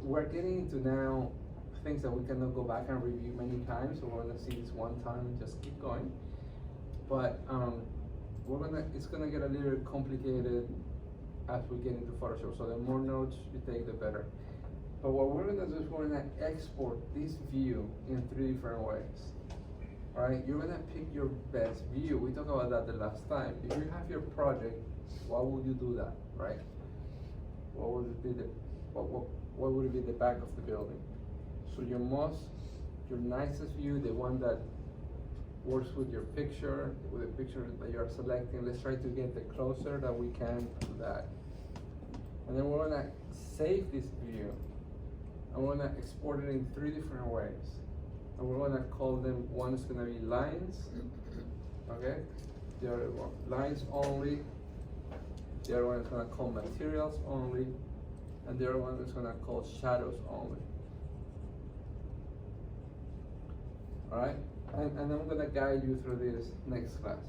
we're getting into now things that we cannot go back and review many times, so we're gonna see this one time and just keep going. But it's gonna get a little complicated as we get into Photoshop. So the more notes you take, the better. But what we're gonna do is we're gonna export this view in 3 different ways. All right, you're gonna pick your best view. We talked about that the last time. If you have your project, why would you do that, right? What would it be what would it be the back of the building? So your nicest view, the one that works with your picture, with the picture that you're selecting. Let's try to get the closer that we can to that. And then we're gonna save this view, and we're gonna export it in 3 different ways. And we're gonna call them, one is gonna be lines, okay? The other one, lines only. The other one is gonna call materials only. And the other one is gonna call shadows only. All right? And I'm gonna guide you through this next class.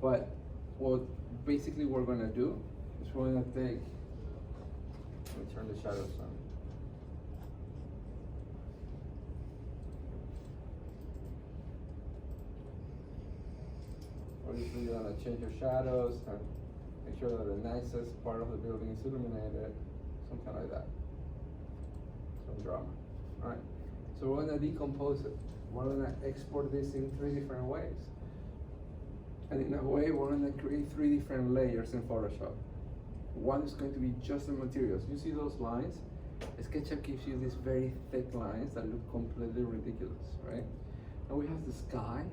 But what basically we're gonna do is we're gonna take, let me turn the shadows on. Obviously you're gonna change your shadows and make sure that the nicest part of the building is illuminated, something like that. Some drama. All right, so we're gonna decompose it. We're gonna export this in 3 different ways. And in a way, we're gonna create 3 different layers in Photoshop. One is going to be just the materials. You see those lines? SketchUp gives you these very thick lines that look completely ridiculous, right? And we have the sky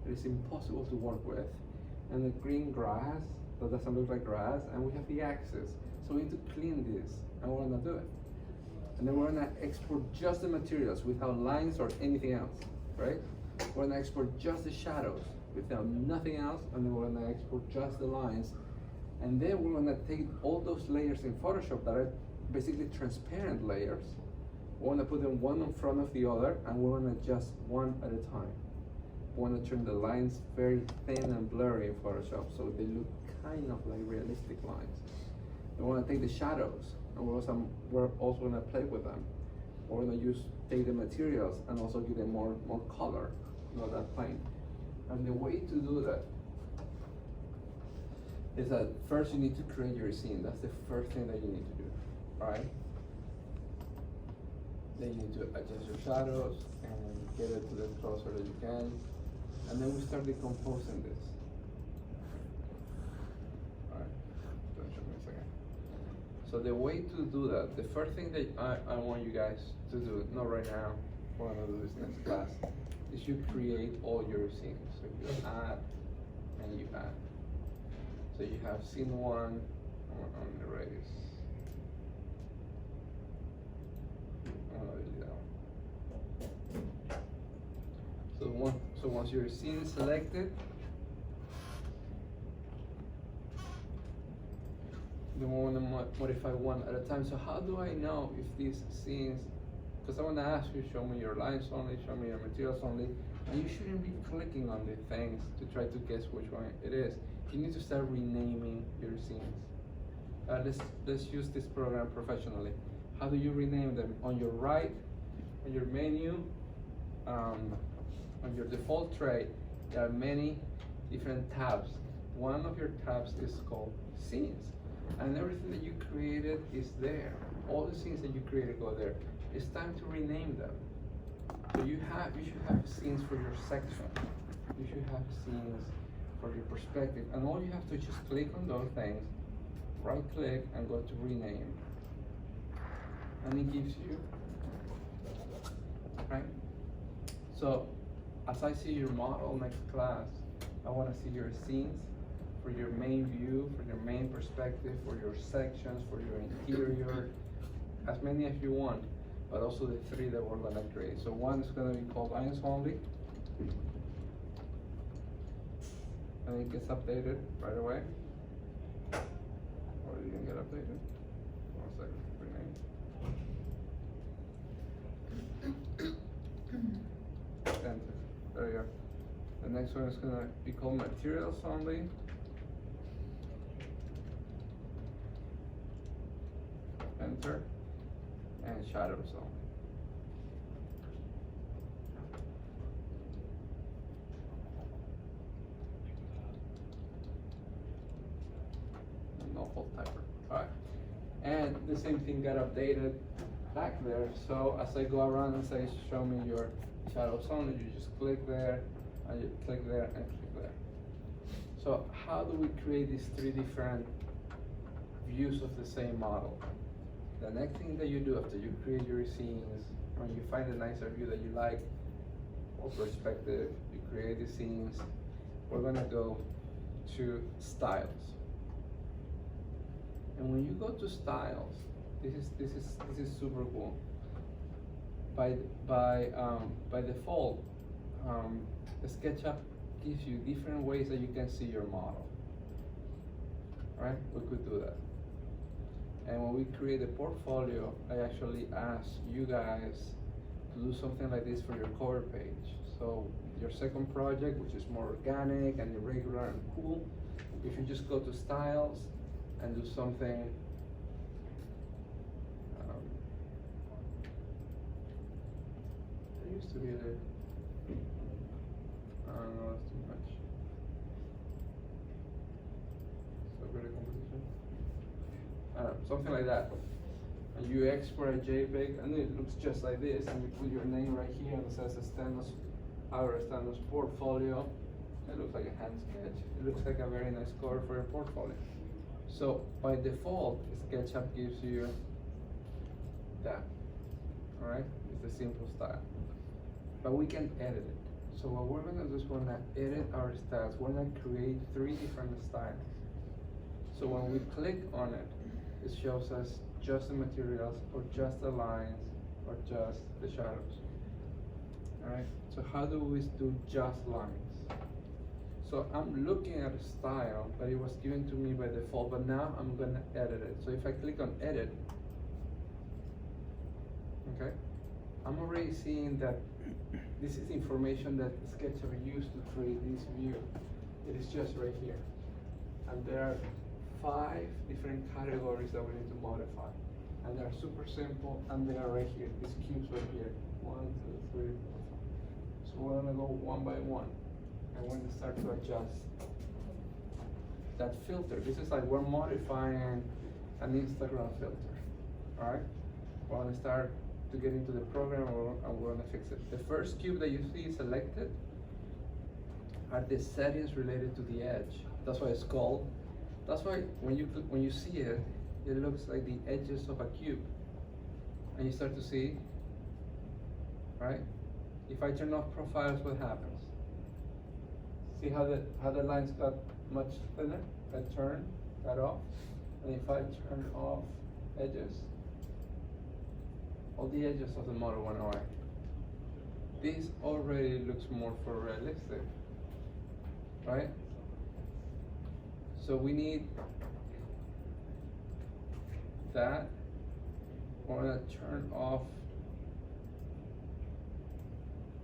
that is impossible to work with, and the green grass that doesn't look like grass, and we have the axis. So we need to clean this, and we're gonna do it. And then we're gonna export just the materials without lines or anything else, right? We're gonna export just the shadows without nothing else, and then we're gonna export just the lines. And then we're gonna take all those layers in Photoshop that are basically transparent layers. We're gonna put them one in front of the other, and we're gonna adjust one at a time. We want to turn the lines very thin and blurry in Photoshop so they look kind of like realistic lines. We want to take the shadows, and we're also going to play with them. We're going to take the materials and also give them more color, not that plain. And the way to do that is that first you need to create your scene. That's the first thing that you need to do, all right? Then you need to adjust your shadows and get it to the closer that you can. And then we start decomposing this. All right, don't show me a second. So the way to do that, the first thing that I want you guys to do, not right now, we're gonna do this next class, is you create all your scenes. So you add and you add. So you have scene 1 on the radius. I'm gonna do that one. So once your scene is selected, then we want to modify one at a time. So how do I know if these scenes, because I want to ask you, show me your lines only, show me your materials only, and you shouldn't be clicking on the things to try to guess which one it is. You need to start renaming your scenes. Let's use this program professionally. How do you rename them? On your right, on your menu, on your default tray, there are many different tabs. One of your tabs is called scenes, and everything that you created is there. All the scenes that you created go there. It's time to rename them. So you should have scenes for your section. You should have scenes for your perspective, and all you have to just click on those things, right click, and go to rename, and it gives you, right? So as I see your model next class, I want to see your scenes for your main view, for your main perspective, for your sections, for your interior, as many as you want, but also the 3 that we're going to create. So one is going to be called lines only, and it gets updated right away. Or it didn't get updated. 1 second, rename. Enter. There you go. The next one is going to be called materials only. Enter. and shadows only. No fault typer. Alright. And the same thing got updated back there. So as I go around and say, show me your shadows only, you just click there, and you click there, and click there. So how do we create these three different views of the same model? The next thing that you do after you create your scenes, when you find a nicer view that you like, or perspective, you create the scenes, we're gonna go to styles. And when you go to styles, this is super cool. By default, SketchUp gives you different ways that you can see your model. Right? We could do that. And when we create a portfolio, I actually ask you guys to do something like this for your cover page. So your second project, which is more organic and irregular and cool, if you just go to styles and do something there used to be the I don't know, that's too much. So good composition. I don't know, something like that. And you export a JPEG and it looks just like this, and you put your name right here and it says our Stanos portfolio. It looks like a hand sketch. It looks like a very nice cover for your portfolio. So by default, SketchUp gives you that. Alright? It's a simple style. But we can edit it. So what we're gonna do is we're gonna edit our styles. We're gonna create three different styles. So when we click on it, it shows us just the materials, or just the lines, or just the shadows. Alright? So how do we do just lines? So I'm looking at a style, but it was given to me by default, but now I'm gonna edit it. So if I click on edit, okay, I'm already seeing that this is information that SketchUp used to create this view. It is just right here. And there are 5 different categories that we need to modify. And they're super simple, and they are right here. These cubes right here. 1, 2, 3, 4, 5. So we're gonna go one by one. And we're gonna start to adjust that filter. This is like we're modifying an Instagram filter. Alright? We're gonna start to get into the program, and we're gonna fix it. The first cube that you see selected are the settings related to the edge. That's why it's called. That's why when you see it, it looks like the edges of a cube. And you start to see, right? If I turn off profiles, what happens? See how the lines got much thinner? I turn that off. And if I turn off edges, all the edges of the model went away. This already looks more realistic, right? So we need that. We're gonna turn off.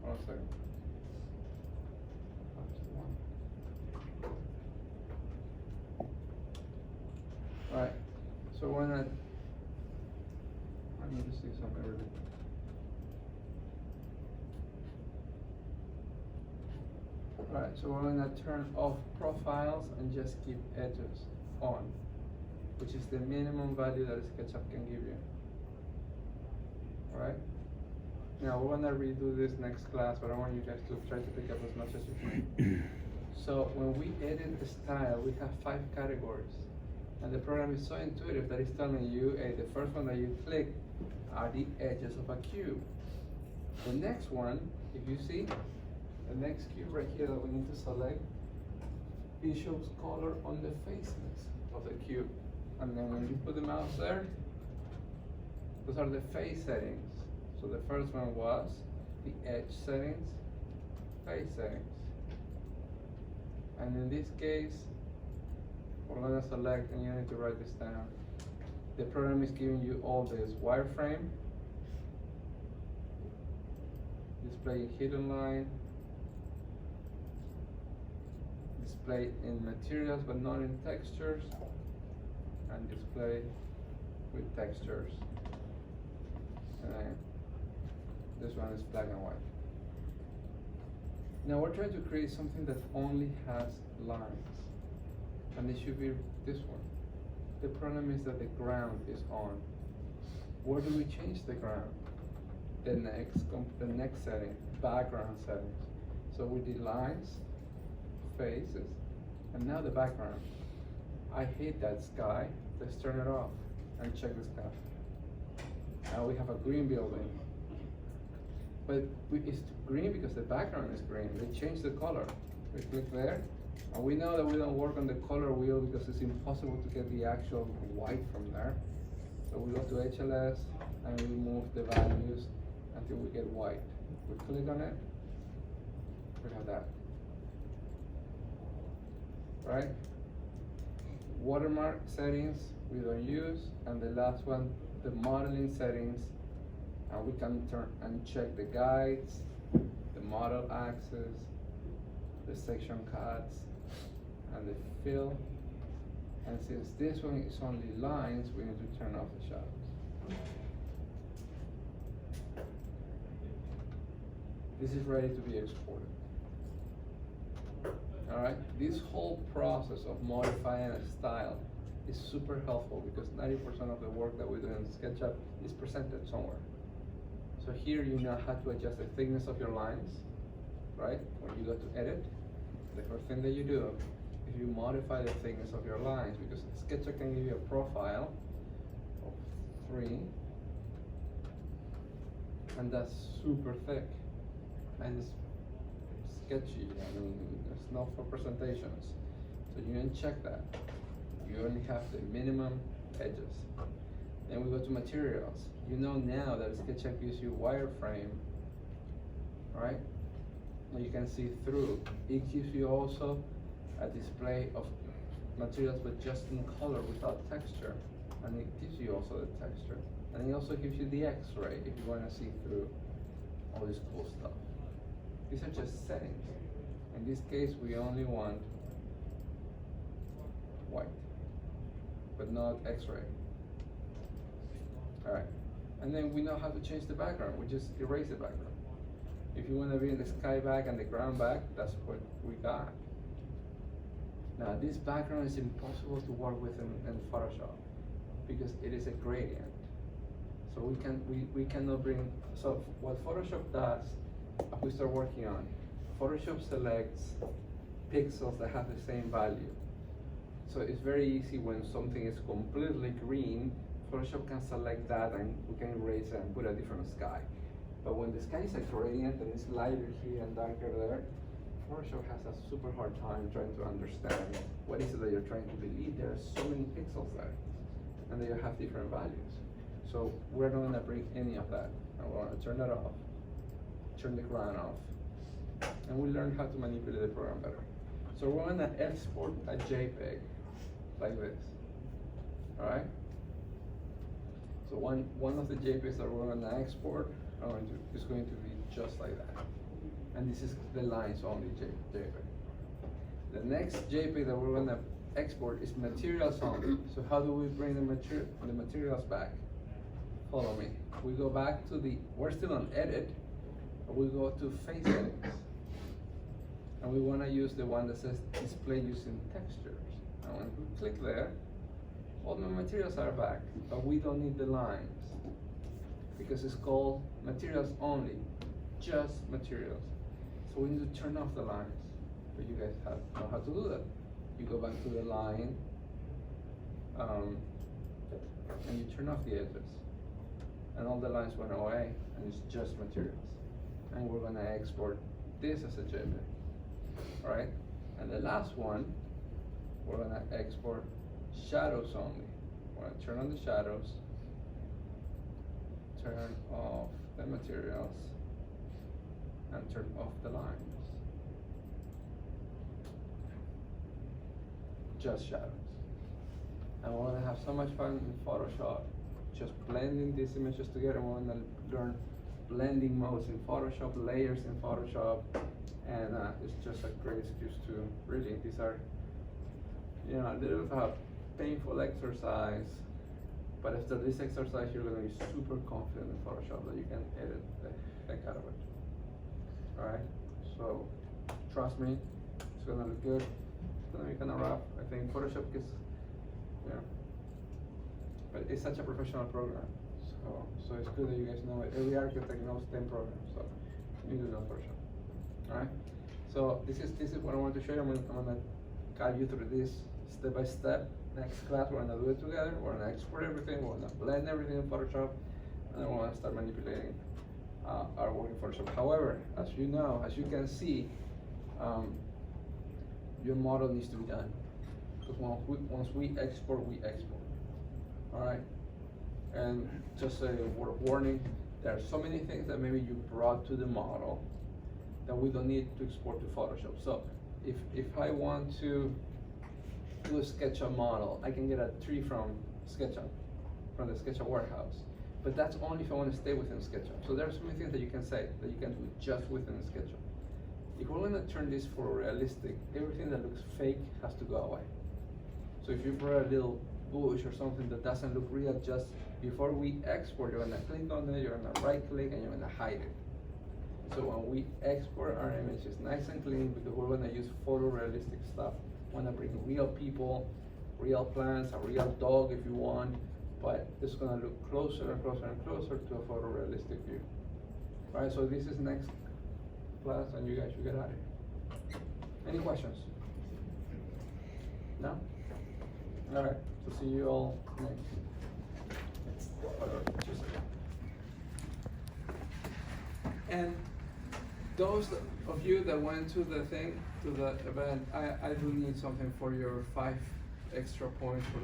One second. Alright, so we're gonna, I need to see something really. Alright, so we're gonna turn off profiles and just keep edges on, which is the minimum value that SketchUp can give you. Alright? Now we're gonna redo this next class, but I want you guys to try to pick up as much as you can. So when we edit the style, we have 5 categories. And the program is so intuitive that it's telling you, hey, the first one that you click are the edges of a cube. The next one, if you see, the next cube right here that we need to select, it shows color on the faces of the cube. And then when you put the mouse there, those are the face settings. So the first one was the edge settings, face settings. And in this case, we're gonna select, and you need to write this down. The program is giving you all this: wireframe, display hidden line, display in materials but not in textures, and display with textures. this one is black and white. Now we're trying to create something that only has lines, and it should be this one. The problem is that the ground is on. Where do we change the ground? The next setting, background settings. So we did lines, faces, and now the background. I hate that sky. Let's turn it off and check the sky. Now we have a green building. But it's green because the background is green. They changed the color. We click there, and we know that we don't work on the color wheel because it's impossible to get the actual white from there. So we go to HLS and we move the values until we get white. We click on it, we have that. Right? Watermark settings we don't use, and the last one, the modeling settings, and we can turn and check the guides, the model axis, the section cuts, and the fill. And since this one is only lines, we need to turn off the shadows. This is ready to be exported. Alright, this whole process of modifying a style is super helpful because 90% of the work that we do in SketchUp is presented somewhere. So here you know how to adjust the thickness of your lines, right? When you go to edit, the first thing that you do is you modify the thickness of your lines, because SketchUp can give you a profile of 3, and that's super thick, and it's sketchy. I mean, it's not for presentations. So you uncheck that. You only have the minimum edges. Then we go to materials. You know now that SketchUp gives you wireframe, right? Now you can see through. It gives you also a display of materials but just in color without texture. And it gives you also the texture. And it also gives you the X-ray if you want to see through all this cool stuff. These are just settings. In this case, we only want white, but not X-ray. All right, and then we know how to change the background. We just erase the background. If you want to be in the sky back and the ground back, that's what we got. Now, this background is impossible to work with in Photoshop because it is a gradient. So we cannot bring. So what Photoshop does, we start working on. Photoshop selects pixels that have the same value. So it's very easy when something is completely green, Photoshop can select that and we can erase it and put a different sky. But when the sky is a gradient and it's lighter here and darker there, Photoshop has a super hard time trying to understand what is it that you're trying to delete. There are so many pixels there, and they have different values. So we're not gonna bring any of that. And we're gonna turn that off, turn the ground off, and we learn how to manipulate the program better. So we're gonna export a JPEG like this, all right? So one of the JPEGs that we're gonna export is going to be just like that. And this is the lines only JPEG. The next JPEG that we're gonna export is materials only. So how do we bring the materials back? Follow me. We go back to we're still on edit, but we go to face settings. And we wanna use the one that says display using textures. And when we click there, all the materials are back, but we don't need the lines because it's called materials only, just materials. So we need to turn off the lines, but you guys know how to do that. You go back to the line, and you turn off the edges, and all the lines went away, and it's just materials. And we're gonna export this as a JPEG, all right? And the last one, we're gonna export shadows only. We're gonna turn on the shadows, turn off the materials, and turn off the lines. Just shadows. And we're gonna have so much fun in Photoshop, just blending these images together. We're gonna learn blending modes in Photoshop, layers in Photoshop, and it's just a great excuse to really, these are, a little bit of a painful exercise, But after this exercise, you're gonna be super confident in Photoshop that you can edit the heck out of it. Alright, so trust me, it's gonna look good. It's gonna be kinda rough. I think Photoshop is, yeah. But it's such a professional program. So it's good that you guys know it. Every architect knows 10 programs, so you need to know Photoshop. Alright? So this is what I want to show you. I'm gonna guide you through this step by step. Next class we're gonna do it together. We're gonna export everything, we're gonna blend everything in Photoshop, and then we're gonna start manipulating our work in Photoshop. However, as you know, as you can see, your model needs to be done. Because once we export, Alright? And just a word of warning, there are so many things that maybe you brought to the model that we don't need to export to Photoshop. So if I want to do a SketchUp model, I can get a tree from SketchUp, from the SketchUp warehouse. But that's only if I want to stay within SketchUp. So there are so many things that you can say that you can do just within SketchUp. If we're going to turn this for realistic, everything that looks fake has to go away. So if you brought a little bush or something that doesn't look real, just before we export, you're going to click on it, you're going to right click, and you're going to hide it. So when we export our image, it's nice and clean because we're going to use photorealistic stuff. We want to bring real people, real plants, a real dog if you want, but it's going to look closer and closer and closer to a photorealistic view. All right, so this is next class, and you guys should get out of here. Any questions? No? All right, so see you all next. And those of you that went to the thing, to the event, I do need something for your 5 extra points for the